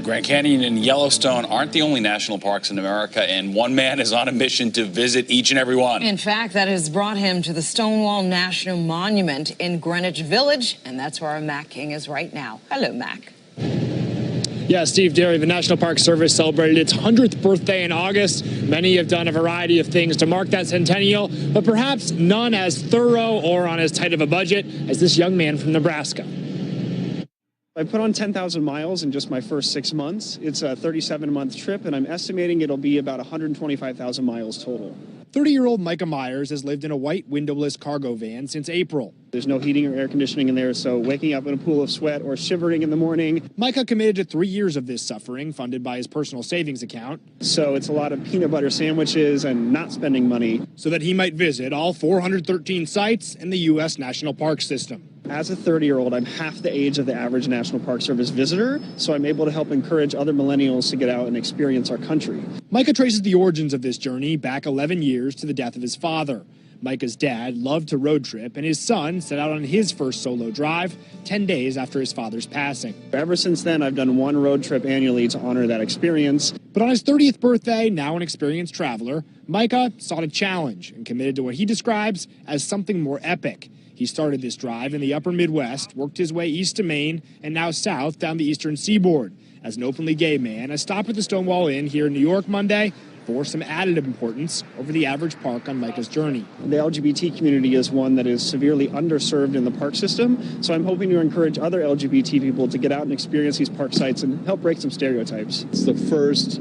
The Grand Canyon and Yellowstone aren't the only national parks in America, and one man is on a mission to visit each and every one. In fact, that has brought him to the Stonewall National Monument in Greenwich Village, and that's where our Mac King is right now. Hello, Mac. Yeah, Steve Derry, the National Park Service celebrated its 100th birthday in August. Many have done a variety of things to mark that centennial, but perhaps none as thorough or on as tight of a budget as this young man from Nebraska. I put on 10,000 miles in just my first 6 months. It's a 37-month trip, and I'm estimating it'll be about 125,000 miles total. 30-year-old Mikah Meyer has lived in a white windowless cargo van since April. There's no heating or air conditioning in there, so waking up in a pool of sweat or shivering in the morning. Mikah committed to 3 years of this suffering, funded by his personal savings account. So it's a lot of peanut butter sandwiches and not spending money. So that he might visit all 413 sites in the U.S. National Park System. As a 30-year-old, I'm half the age of the average National Park Service visitor, so I'm able to help encourage other millennials to get out and experience our country. Mikah traces the origins of this journey back 11 years to the death of his father. Mikah's dad loved to road trip, and his son set out on his first solo drive 10 days after his father's passing. Ever since then, I've done one road trip annually to honor that experience. But on his 30th birthday, now an experienced traveler, Mikah sought a challenge and committed to what he describes as something more epic. He started this drive in the upper Midwest, worked his way east to Maine, and now south down the eastern seaboard. As an openly gay man, a stop at the Stonewall Inn here in New York Monday for some added importance over the average park on Mikah's journey. The LGBT community is one that is severely underserved in the park system, so I'm hoping to encourage other LGBT people to get out and experience these park sites and help break some stereotypes. It's the first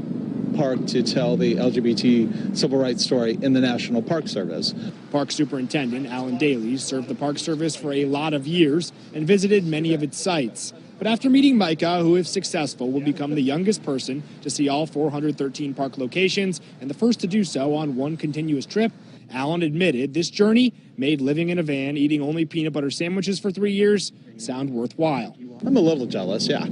park to tell the LGBT civil rights story in the National Park Service. Park Superintendent Alan Daly served the Park Service for a lot of years and visited many of its sites. But after meeting Mikah, who, if successful, will become the youngest person to see all 413 park locations and the first to do so on one continuous trip, Alan admitted this journey made living in a van, eating only peanut butter sandwiches for 3 years, sound worthwhile. I'm a little jealous, yeah.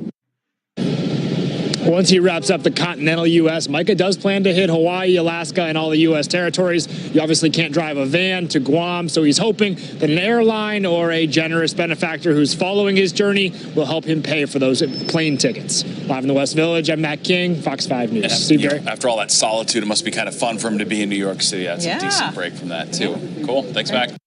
Once he wraps up the continental U.S., Mikah does plan to hit Hawaii, Alaska, and all the U.S. territories. You obviously can't drive a van to Guam, so he's hoping that an airline or a generous benefactor who's following his journey will help him pay for those plane tickets. Live in the West Village, I'm Matt King, Fox 5 News. Steve Berry. After all that solitude, it must be kind of fun for him to be in New York City. That's a decent break from that, too. Cool. Thanks, Mac.